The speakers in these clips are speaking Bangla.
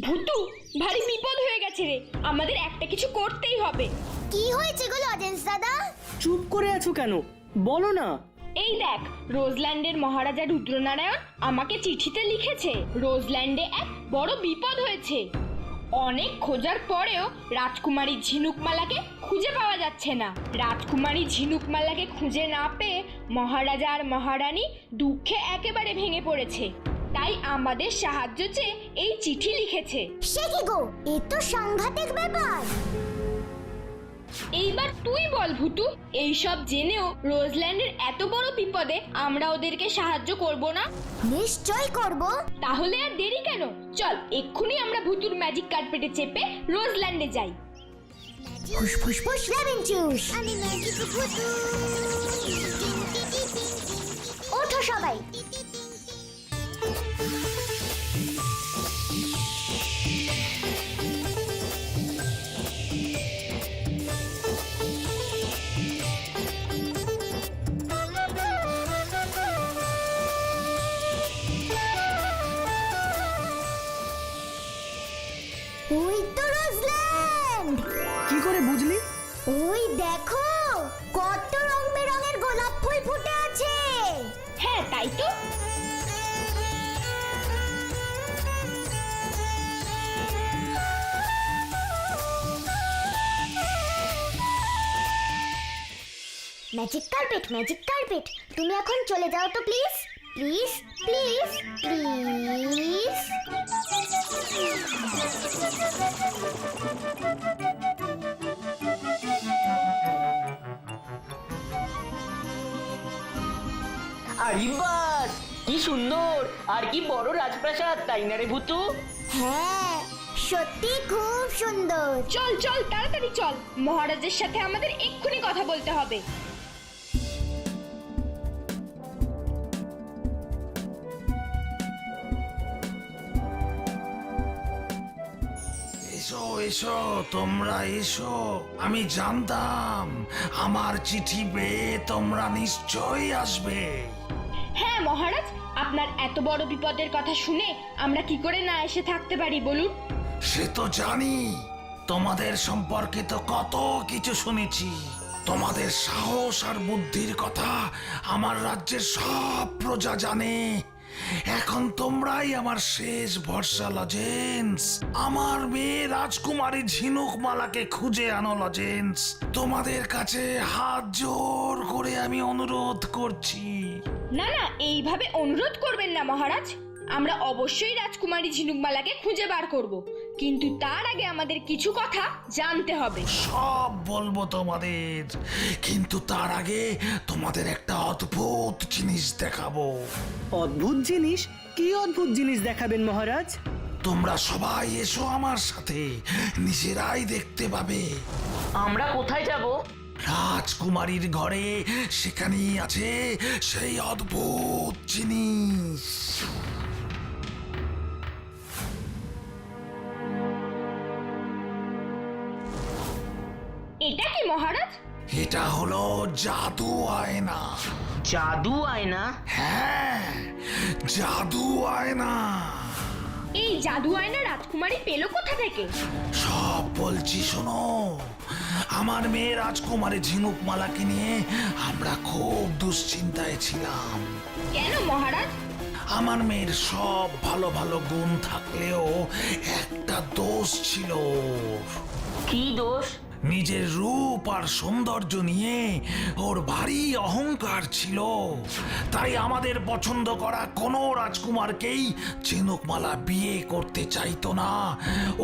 ভূতু, ভারী বিপদ হয়ে গেছে রে, আমাদের একটা কিছু করতেই হবে। কি হয়েছে গো লজেন্স দাদা? চুপ করে আছো কেন, বলো না। এই দেখ, রোজল্যান্ডের মহারাজা রুদ্রনারায়ণ আমাকে চিঠিতে লিখেছে রোজল্যান্ডে এক বড় বিপদ হয়েছে। অনেক খোঁজার পরেও রাজকুমারী ঝিনুকমালাকে খুঁজে পাওয়া যাচ্ছে না। রাজকুমারী ঝিনুকমালাকে খুঁজে না পেয়ে মহারাজা আর মহারানী দুঃখে একেবারে ভেঙে পড়েছে। তাই আমাদের সাহায্য চেয়ে এই চিঠি লিখেছে। সে কি গো, এ তো সাংঘাতিক ব্যাপার। এইবার তুই বল ভূতু, এইসব জেনেও রোজল্যান্ডের এত বড় বিপদে আমরা ওদেরকে সাহায্য করব না? নিশ্চয় করব। তাহলে আর দেরি কেন, চল এক্ষুনি আমরা ভূতুর ম্যাজিক কার্পেটে চেপে রোজল্যান্ডে যাই। ফুসফুস ফুস লেমন জুস, আমি ম্যাজিক ভূতু। ওঠো সবাই। ওই তো রোজল্যান্ড। কি করে বুঝলি? ওই দেখো, কত রং বেরঙের গোলাপ ফুল ফুটে আছে। হ্যাঁ তাই তো। ম্যাজিক কার্পেট, ম্যাজিক কার্পেট, তুমি এখন চলে যাও তো প্লিজ, প্লিজ প্লিজ প্লিজ। আরে বাস, কি সুন্দর আর কি বড় রাজপ্রাসাদ, তাই না রে ভূতু? হ্যাঁ, সত্যি খুব সুন্দর। চল চল তাড়াতাড়ি চল, মহারাজের সাথে আমাদের এক্ষুনি কথা বলতে হবে। এসো এসো, তোমরা এসো। আমি জানতাম আমার চিঠি পেয়ে তোমরা নিশ্চয়ই আসবে। হ্যাঁ মহারাজ, আপনার এত বড় বিপদের কথা শুনে আমরা কি করে না এসে থাকতে পারি বলুন? সে তো জানি, তোমাদের সম্পর্কে তো কত কিছু শুনেছি। তোমাদের সাহস আর বুদ্ধির কথা আমার রাজ্যের সব প্রজা জানে। এখন তোমরাই আমার শেষ ভরসা লজেন্স। আমার মেয়ে রাজকুমারী ঝিনুকমালাকে খুঁজে আনো লজেন্স। তোমাদের কাছে হাত জোর করে আমি অনুরোধ করছি। না না, এইভাবে অনুরোধ করবেন না মহারাজ, আমরা অবশ্যই রাজকুমারী ঝিনুকমালাকে খুঁজে বার করব, কিন্তু তার আগে আমাদের কিছু কথা জানতে হবে। সব বলবো তোমাদের, কিন্তু তার আগে তোমাদের একটা অদ্ভুত জিনিস দেখাবো। অদ্ভুত জিনিস? কি অদ্ভুত জিনিস দেখাবেন মহারাজ? তোমরা সবাই এসো আমার সাথে, নিজেরাই দেখতে পাবে। আমরা কোথায় যাব? রাজকুমারীর ঘরে, সেখানেই আছে সেই অদ্ভুত জিনিস। এটা কি মহারাজ? এটা হলো জাদু আয়না। জাদু আয়না? হ্যাঁ, জাদু আয়না। এই জাদু আয়না রাজকুমারী পেল কোথা থেকে? সব বলছি শোনো। আমার মেয়ে রাজকুমারী ঝিনুকমালাকে নিয়ে আমরা খুব দুশ্চিন্তায় ছিলাম। কেন মহারাজ? আমার মেয়ের সব ভালো ভালো গুণ থাকলেও একটা দোষ ছিল। কি দোষ? নিজের রূপ আর সৌন্দর্য নিয়ে ওর ভারী অহংকার ছিল। তাই আমাদের পছন্দ করা কোনো রাজকুমারকেই ঝিনুকমালা বিয়ে করতে চাইতো না।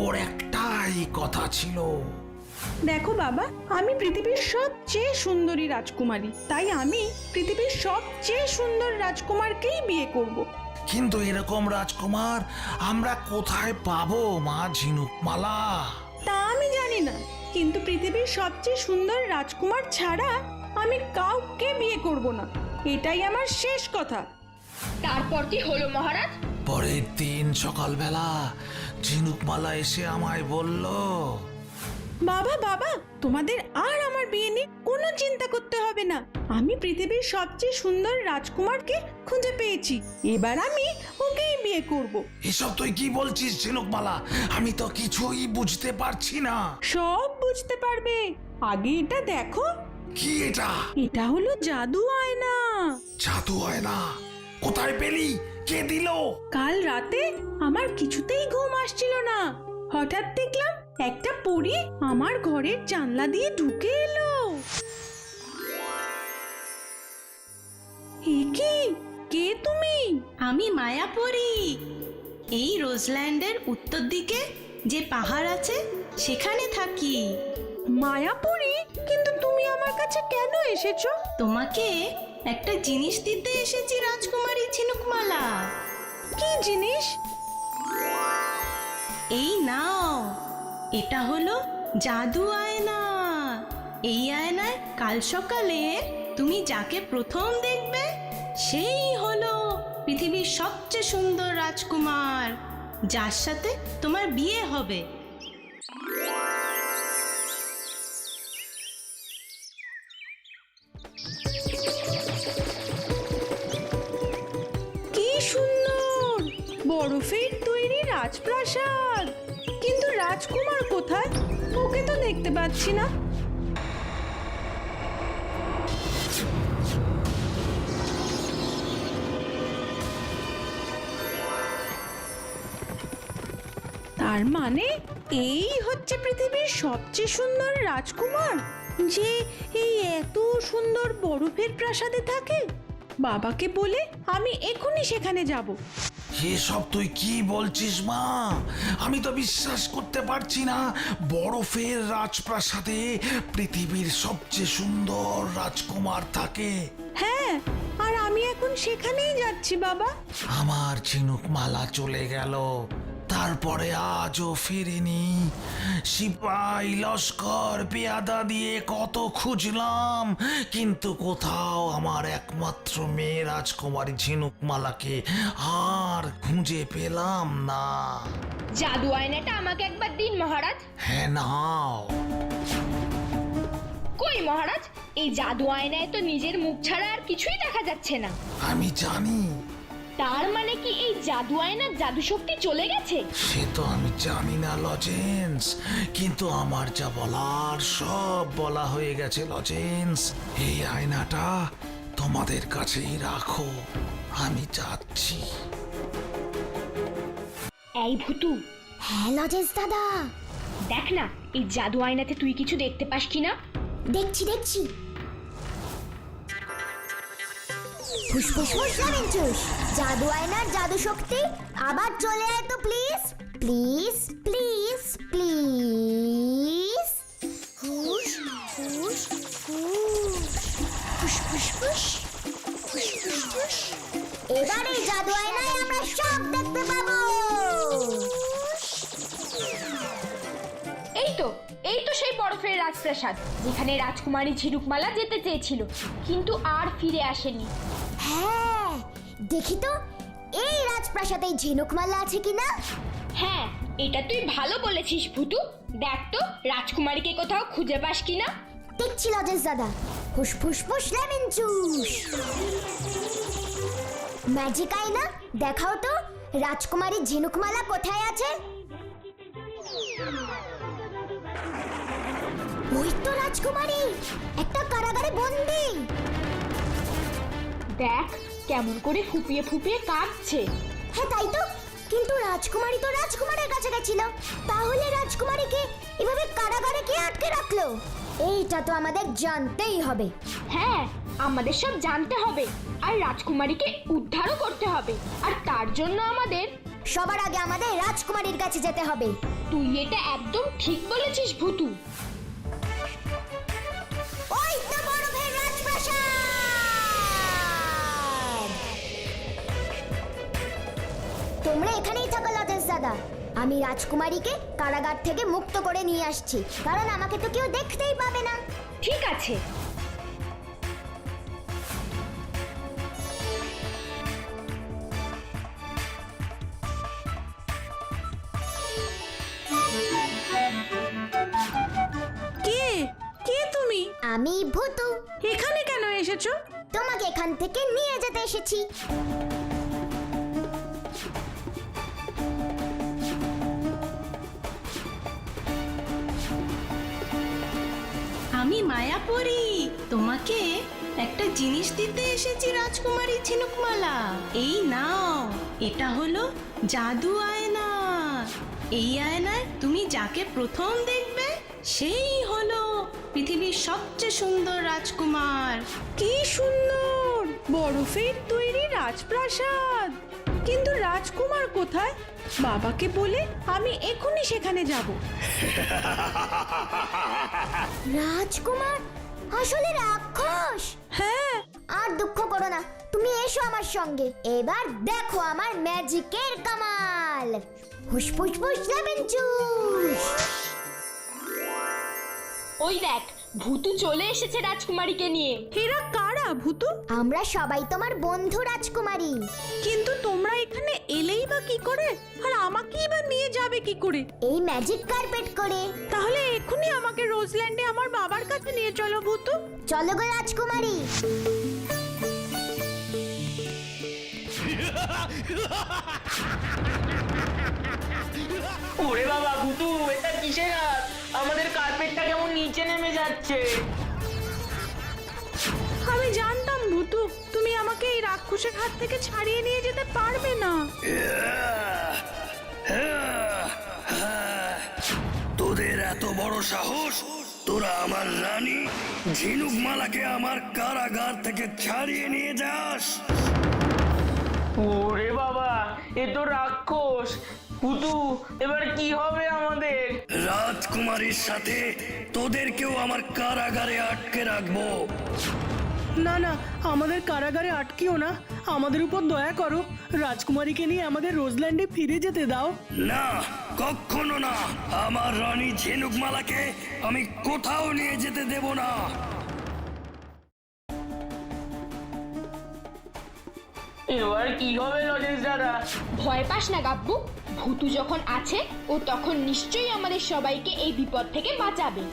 ওর একটাই কথা ছিল, দেখো বাবা, আমি পৃথিবীর সবচেয়ে সুন্দরী রাজকুমারী, তাই আমি পৃথিবীর সবচেয়ে সুন্দর রাজকুমারকেই বিয়ে করব। কিন্তু এরকম রাজকুমার আমরা কোথায় পাবো মা ঝিনুকমালা? তা আমি জানি না, কিন্তু পৃথিবীর সবচেয়ে সুন্দর রাজকুমার ছাড়া আমি কাউকে বিয়ে করব না, এটাই আমার শেষ কথা। তারপর কি হলো মহারাজ? পরের দিন সকালবেলা ঝিনুকমালা এসে আমায় বলল, বাবা বাবা, তোমাদের আর আমার বিয়ে নিয়ে কোনো চিন্তা করতে হবে না। আমি পৃথিবীর সবচেয়ে সুন্দর রাজকুমারকে খুঁজে পেয়েছি। এবার আমি ওকেই বিয়ে করব। এসব তুই কি বলছিস ঝিনুকমালা? আমি তো কিছুই বুঝতে পারছি না। সব বুঝতে পারবে, আগে এটা দেখো। কি এটা? এটা হলো জাদু আয়না। জাদু হয় না? কোথায় পেলি? কে দিল? কাল রাতে আমার কিছুতেই ঘুম আসছিল না, হঠাৎ দেখলাম একটা পরী আমার ঘরের জানলা দিয়ে ঢুকে এলো। কি, কে তুমি? আমি মায়াপরি। এই রোজল্যান্ডের উত্তর দিকে যে পাহাড় আছে সেখানে থাকি। মায়াপরি? কিন্তু তুমি আমার কাছে কেন এসেছো? তোমাকে একটা জিনিস দিতে এসেছি রাজকুমারী ঝিনুকমালা। কি জিনিস? এই নাও, এটা হলো জাদু আয়না। এই আয়নায় কাল সকালে তুমি যাকে প্রথম দেখবে সেই হলো পৃথিবীর সবচেয়ে সুন্দর রাজকুমার, যার সাথে তোমার বিয়ে হবে। কি সুন্দর বরফের তৈরি রাজপ্রাসাদ, কিন্তু রাজকুমার কোথায়? ওকে তো দেখতে পাচ্ছি না। তার মানে এই হচ্ছে পৃথিবীর সবচেয়ে সুন্দর রাজকুমার, যে এই এত সুন্দর বরফের প্রাসাদে থাকে। বাবাকে বলে আমি এখনই সেখানে যাব। এসব তুই কি বলছিস মা? আমি তো বিশ্বাস করতে পারছি না বরফের রাজপ্রাসাদে পৃথিবীর সবচেয়ে সুন্দর রাজকুমার থাকে। হ্যাঁ, আর আমি এখন সেখানেই যাচ্ছি বাবা। আমার ঝিনুকমালা চলে গেল, তারপরে আজও ফিরেনি। সিপাই লস্কর পেয়াদা দিয়ে কত খুঁজলাম, কিন্তু কোথাও আমার একমাত্র মেয়ে রাজকুমারী ঝিনুকমালাকে আর খুঁজে পেলাম না। জাদু আয়নাটা আমাকে একবার দিন মহারাজ। হ্যাঁ নাও। কই মহারাজ, এই জাদু আয়নায় তো নিজের মুখ ছাড়া আর কিছুই দেখা যাচ্ছে না। আমি জানি। তার মানে কি এই জাদু আয়নার জাদু শক্তি চলে গেছে? সে তো আমি জানি না লজেন্স, কিন্তু আমার যা বলার সব বলা হয়ে গেছে লজেন্স। এই আয়নাটা তোমাদের কাছেই রাখো, আমি যাচ্ছি। এই ভুতু, হ্যাঁ লজেন্স দাদা, দেখ না এই জাদু আয়নাতে তুই কিছু দেখতে পাস কিনা। দেখছি দেখছি। ফুসফুস ফুসলামেন চুস, জাদু আয়নার জাদু শক্তি আবার চলে আয় তো প্লিজ প্লিজ প্লিজ প্লিজ। হুস হুস হুস, ফুস ফুস ফুস, ফুস ফুস ফুস। এবার এই জাদু আয়নায় আমরা সব দেখতে পাবো। এই তো সেই বরফের রাজপ্রাসাদ যেখানে রাজকুমারী ঝিনুকমালা যেতে চেয়েছিল, কিন্তু আর ফিরে আসেনি। হ্যাঁ, দেখি তো এই রাজপ্রাসাদে ঝিনুকমালা আছে কিনা। হ্যাঁ, এটা তুই ভালো বলেছিস ভুতু। দেখ তো রাজকুমারীকে কোথাও খুঁজে পাস কিনা। দেখছি লজেন্স দাদা। ফুস ফুস ফুস লেমন জুস। ম্যাজিক আয়না, দেখাও তো রাজকুমারী ঝিনুকমালা কোথায় আছে। ওই তো রাজকুমারী একটা কারাগারে বন্দি। দেখ কেমন করে ফুপিয়ে ফুপিয়ে কাঁদছে। হ্যাঁ তাই তো, কিন্তু রাজকুমারী তো রাজকুমারের কাছে গেছিল, তাহলে রাজকুমারীকে এভাবে কারাগারে কে আটকে রাখলো? এইটা তো আমাদের জানতেই হবে। হ্যাঁ, আমাদের সব জানতে হবে, আর রাজকুমারীকে উদ্ধারও করতে হবে। আর তার জন্য আমাদের সবার আগে আমাদের রাজকুমারীর কাছে যেতে হবে। তুই এটা একদম ঠিক বলেছিস ভুতু। ওই তো বরফের রাজপ্রাসাদ। তোমরা এখানেই থাকো লজেন্স দাদা, আমি রাজকুমারীকে কারাগার থেকে মুক্ত করে নিয়ে আসছি, কারণ আমাকে তো কেউ দেখতেই পাবে না। ঠিক আছে। ভূতু। এখানে কেন এসেছো? তোমাকে এখান থেকে নিয়ে যেতে এসেছি। আমি মায়াপুরী, তোমাকে একটা জিনিস দিতে এসেছি রাজকুমারী ঝিনুকমালা। এই নাও, এটা হলো জাদু আয়না। এই আয়নায় তুমি যাকে প্রথম দেখবে সেই হলো পৃথিবীর সবচেয়ে সুন্দর রাজকুমার। কি সুন্দর বরফের তৈরি রাজপ্রাসাদ, কিন্তু রাজকুমার কোথায়? বাবাকে বলে আমি এখনই সেখানে যাব। রাজকুমার আসলে রাক্ষস। হ্যাঁ, আর দুঃখ করো না, তুমি এসো আমার সঙ্গে। এবার দেখো আমার ম্যাজিকের কামাল। হুসফুস ফুস লেমন জুস। ওই দেখ, ভূতু চলে এসেছে রাজকুমারীকে নিয়ে। এরা কারা ভূতু? আমরা সবাই তোমার বন্ধু রাজকুমারী। কিন্তু তোমরা এখানে এলেই বা কি করে, আর আমাকেই বা নিয়ে যাবে কি করে? এই ম্যাজিক কার্পেট করে। তাহলে এখনই আমাকে রোজল্যান্ডে আমার বাবার কাছে নিয়ে চলো ভূতু। চলো গো রাজকুমারী। ওরে বাবা ভূতু, এটা কিসের হাত? আমাদের কার্পেটটা কেমন নিচে নেমে যাচ্ছে। আমি জানতাম ভূতু তুমি আমাকে এই রাক্ষসের হাত থেকে ছাড়িয়ে নিয়ে যেতে পারবে না। তোদের এত বড় সাহস, তোরা আমার রানী ঝিনুকমালাকে আমার কারাগার থেকে ছাড়িয়ে নিয়ে যাস? ওরে বাবা, এ তো রাক্ষস। ভূতু, এবার কি হবে আমাদের? রাজকুমারীর সাথে তোদেরকেও আমার কারাগারে আটকে রাখবো। না না, আমাদের কারাগারে আটকিও না, আমাদের উপর দয়া করো। রাজকুমারীকে নিয়ে আমাদের রোজল্যান্ডে ফিরে যেতে দাও। না, কখনো না। আমার রানী ঝিনুকমালাকে আমি কোথাও নিয়ে যেতে দেব না। এবার কি হবে লজেন্স দাদা? ভয় পাস না গাব্বু, ভূতু যখন আছে ও তখন নিশ্চয়ই আমাদের সবাইকে এই বিপদ থেকে বাঁচাবে।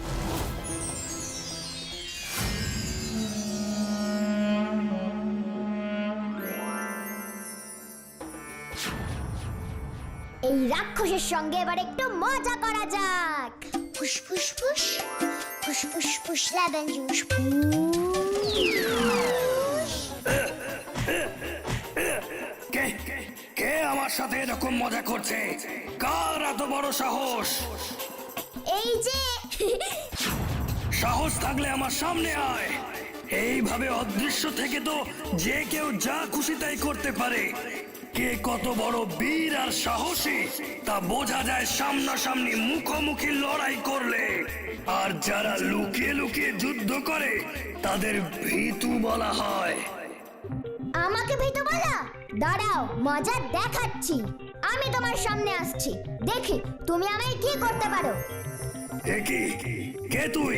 এই রাক্ষসের সঙ্গে এবার একটু মজা করা যাক। ফুস ফুস ফুস ফুস ফুস ফুস লেমন জুস। কে কে আমার সাথে এরকম মজা করছে? কার এত বড় সাহস? এই যে সাহস থাকলে আমার সামনে আয়। এইভাবে অদৃশ্য থেকে তো যে কেউ যা খুশি তাই করতে পারে। কে কত বড় বীর আর সাহসী তা বোঝা যায় সামনাসামনি মুখোমুখি লড়াই করলে। আর যারা লুকিয়ে লুকিয়ে যুদ্ধ করে তাদের ভীতু বলা হয়। আমাকে ভীতু বলা? দাঁড়াও, মজা দেখাচ্ছি। আমি তোমার সামনে আসছি, দেখি তুমি আমায় কি করতে পারো। একি কে তুই?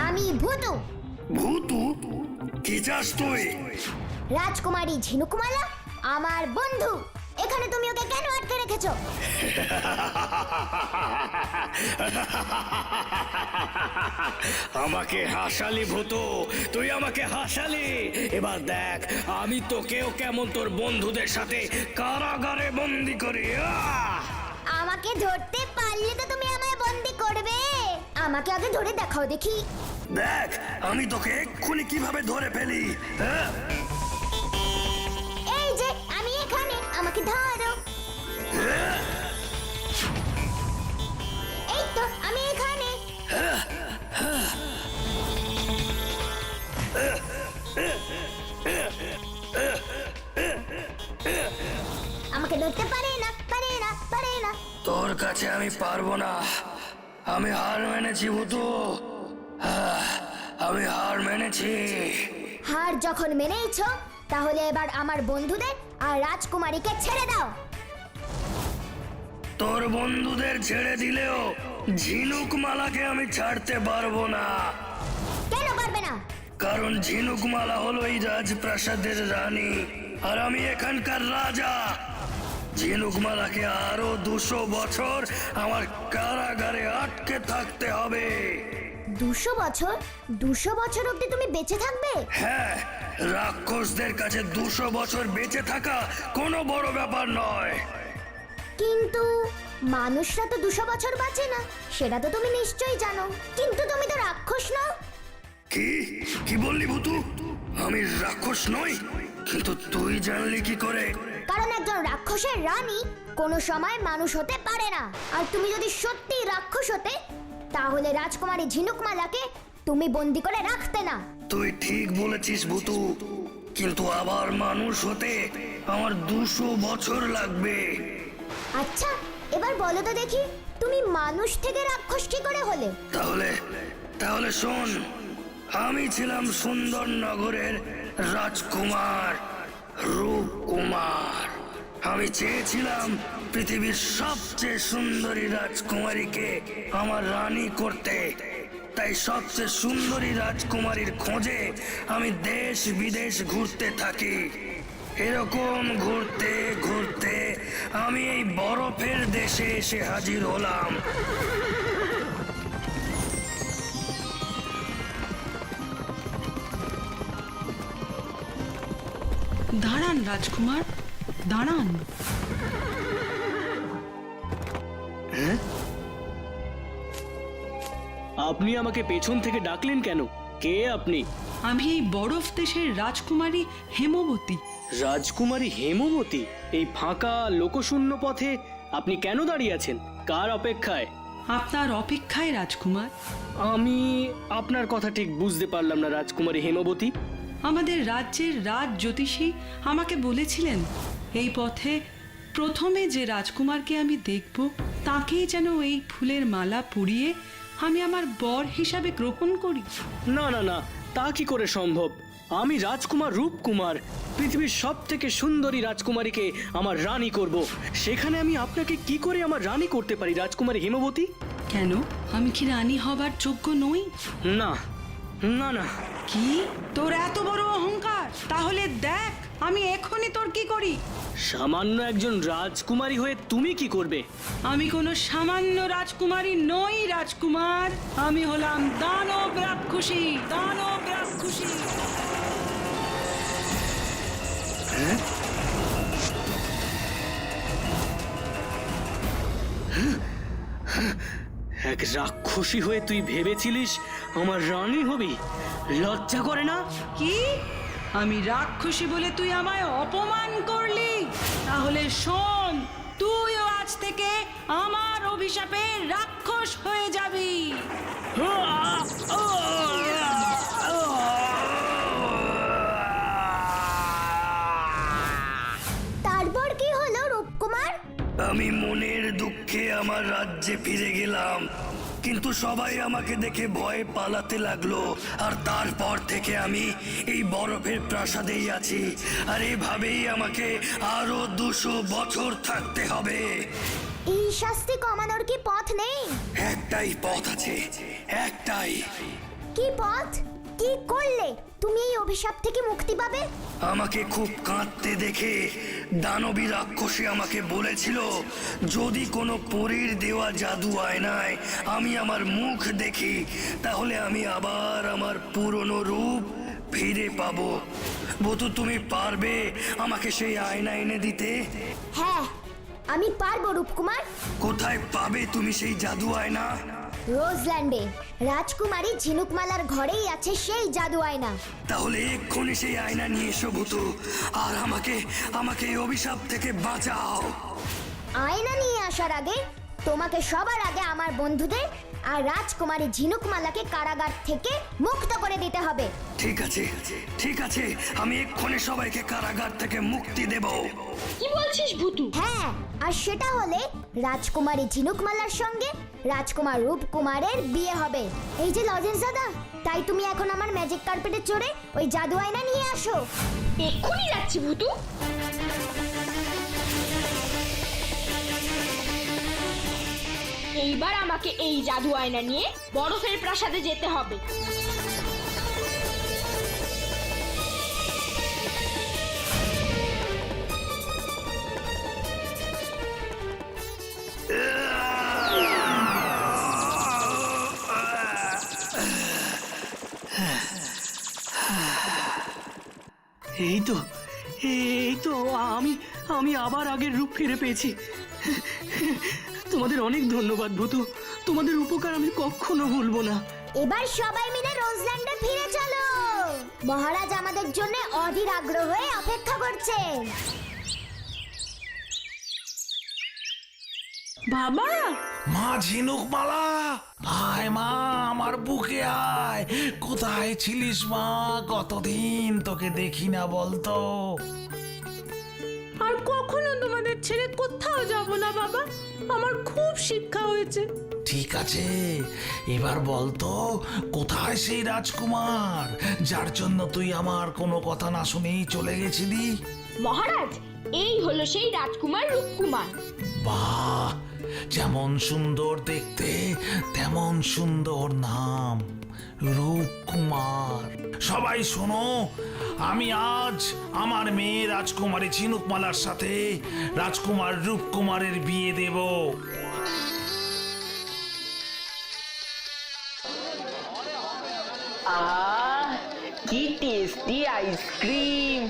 আমি ভূতু। ভূতু? কি চাস তুই? রাজকুমারী ঝিনুকমালা আমার বন্ধু। এখানে তুমি ওকে কেন আটকে রেখেছো? আমাকে হাসালি ভূতু, তুই আমাকে হাসালি। এবার দেখ আমি তোকেও কেমন তোর বন্ধুদের সাথে কারাগারে বন্দি করি। আমাকে ধরতে পারলে তো তুমি আমায় বন্দি করবে। আমাকে আগে ধরে দেখাও দেখি। দেখ আমি তোকে এক্ষুনি কিভাবে ধরে ফেলি। হ্যাঁ? এই যে আমি এখানে, আমাকে ধরো। এই তো আমি এখানে। আমাকে ধরতে পারে না, পারে না, পারে না। তোর কাছে আমি পারবো না। আমি হার মেনেছি ভূতু। আমি হার মেনেছি। হার যখন মেনেইছো, তাহলে এবার আমার বন্ধুদের আর রাজকুমারীকে ছেড়ে দাও। তোর বন্ধুদের ছেড়ে দিলেও ঝিনুকমালাকে আমি ছাড়তে পারবো না। কেন পারবে না? কারণ ঝিনুকমালা হলো এই রাজপ্রাসাদের রানী আর আমি এখানকার রাজা। ঝিনুকমালাকে আরো 200 বছর আমার কারাগারে আটকে থাকতে হবে। 200 বছর 200 বছর অবধি তুমি বেঁচে থাকবে? হ্যাঁ, রাক্ষসদের কাছে 200 বছর বেঁচে থাকা কোনো বড় ব্যাপার নয়। কিন্তু মানুষরা তো 200 বছর বাঁচে না, সেটা তো তুমি নিশ্চয়ই জানো। কিন্তু তুমি তো রাক্ষস নও। কি কি বললি ভূতু? আমি রাক্ষস নই? কিন্তু তুই জানলি কি করে? কারণ একজন রাক্ষসের রানী কোনো সময় মানুষ হতে পারে না। আর তুমি যদি সত্যি রাক্ষস হতে, তাহলে রাজকুমারী ঝিনুকমালাকে তুমি বন্দি করে রাখতে না। তুই ঠিক বলেছিস ভূতু, কিন্তু আবার মানুষ হতে আমার 200 বছর লাগবে। আচ্ছা, এবার বলো তো দেখি, তুমি মানুষ থেকে রাক্ষস কি করে হলে? তাহলে তাহলে শোন, আমি ছিলাম সুন্দর নগরের রাজকুমার, রূপকুমার। আমি চেয়েছিলাম পৃথিবীর সবচেয়ে সুন্দরী রাজকুমারীকে আমার রানী করতে। তাই সবচেয়ে সুন্দরী রাজকুমারীর খোঁজে আমি দেশ বিদেশ ঘুরতে থাকি। এরকম ঘুরতে ঘুরতে আমি এই বরফের দেশে এসে হাজির হলাম। দাঁড়ান রাজকুমার, দাঁড়ান। আপনি আমাকে পেছন থেকে ডাকলেন কেন? কে আপনি? আমি এই বরফ দেশের রাজকুমারী হেমবতী। রাজকুমারী হেমবতী? এই ফাঁকা লোকশূন্য পথে আপনি কেন দাঁড়িয়ে আছেন? কার অপেক্ষায়? আপনার অপেক্ষায় রাজকুমার। আমি আপনার কথা ঠিক বুঝতে পারলাম না রাজকুমারী হেমবতী। আমাদের রাজ্যের রাজ জ্যোতিষী আমাকে বলেছিলেন এই পথে প্রথমে যে রাজকুমারকে আমি দেখব তাকেই যেন এই ফুলের মালা পরিয়ে আমি আমার বর হিসাবে গ্রহণ করি। না না না, তা কি করে সম্ভব? আমি রাজকুমার রূপকুমার, পৃথিবীর সব থেকে সুন্দরী রাজকুমারীকে আমার রানী করব। সেখানে আমি আপনাকে কি করে আমার রানী করতে পারি রাজকুমারী হেমবতী? কেন, আমি কি রানী হবার যোগ্য নই? না না না। কি, তোর এত বড় অহংকার? তাহলে দেখ আমি এখনই তোর কি করি। সামান্য একজন রাজকুমারী হয়ে তুমি কি করবে? আমি কোনো সামান্য রাজকুমারী নই রাজকুমার, আমি হলাম দানব রাক্ষসী, দানব রাক্ষসী। এক রাক্ষসী হয়ে তুই ভেবেছিলিস আমার রানী হবি? লজ্জা করে না? কি, আমি রাক্ষসী বলে তুই আমায় অপমান করলি? তাহলে শোন, তুইও আজ থেকে আমার অভিশাপে রাক্ষস হয়ে যাবি। তারপর কি হলো রূপকুমার? আমি মনের দুঃখে আমার রাজ্যে ফিরে গেলাম, কিন্তু সবাই আমাকে দেখে ভয়ে পালাতে লাগলো। আর তারপর থেকে আমি এই বরফের প্রাসাদেই আছি, আর এভাবেই আমাকে আরো 200 বছর থাকতে হবে। এই শাস্তি কমানোর কি পথ নেই? একটাই পথ আছে, একটাই। কি পথ? কি করলে তুমি এই অভিশাপ থেকে মুক্তি পাবে? আমাকে খুব কাঁদতে দেখে দানবী রাক্ষসী আমাকে বলেছিল, যদি কোনো পরীর দেওয়া জাদু আয়নায় আমি আমার মুখ দেখি, তাহলে আমি আবার আমার পুরনো রূপ ফিরে পাবো। বতু, তুমি পারবে আমাকে সেই আয়না এনে দিতে? হ্যাঁ, আমি পারবো রূপকুমার। কোথায় পাবে তুমি সেই জাদু আয়না? রোজল্যান্ডে রাজকুমারী ঝিনুকমালার ঘরেই আছে সেই জাদু আয়না। তাহলে এক্ষুনি সেই আয়না নিয়ে এসো ভূতু, আর আমাকে এই অভিশাপ থেকে বাঁচাও। আয়না নিয়ে আসার আগে তোমাকে সবার আগে আমার বন্ধুদের আর রাজকুমারী ঝিনুকমালাকে কারাগার থেকে মুক্ত করে দিতে হবে। ঠিক আছে, ঠিক আছে, আমি এক্ষুনি সবাইকে কারাগার থেকে মুক্তি দেব। কি বলছিস ভূতু? হ্যাঁ, আর সেটা হলে রাজকুমারী ঝিনুকমালার সঙ্গে রাজকুমার রূপকুমারের বিয়ে হবে। এই যে লজেন্স দাদা, তাই তুমি এখন আমার ম্যাজিক কার্পেটে চড়ে ওই জাদু আয়না নিয়ে আসো। এক্ষুনি যাচ্ছি ভূতু। এইবার আমাকে এই জাদু আয়না নিয়ে বরফের প্রাসাদে যেতে হবে। এই তো আমি আমি আবার আগের রূপ ফিরে পেয়েছি। তোমাদের অনেক ধন্যবাদ ভূতু, তোমাদের উপকার আমি কখনো ভুলবো না। এবার সবাই মিলে রোজল্যান্ডে ফিরে চলো। মহারাজ আমাদের জন্য অধীর আগ্রহ হয়ে অপেক্ষা করছেন। বাবা, মা ঝিনুকমালা, আয় মা আমার বুকে আয়। কোথায় ছিলিস মা? কতদিন তোকে দেখি না বলতো। আর কখনো তোমাদের ছেড়ে কোথাও যাব না বাবা, আমার খুব শিক্ষা হয়েছে। ঠিক আছে, এবার বলতো কোথায় সেই রাজকুমার যার জন্য তুই আমার কোনো কথা না শুনেই চলে গেছিলি? মহারাজ, এই হলো সেই রাজকুমার রূপকুমার। বাহ, যেমন সুন্দর দেখতে তেমন সুন্দর নাম, রূপকুমার। সবাই শোনো, আমি আজ আমার মেয়ে রাজকুমারী ঝিনুকমালার সাথে রাজকুমার রূপকুমারের বিয়ে দেব। আহ, কি টেস্টি আইসক্রিম!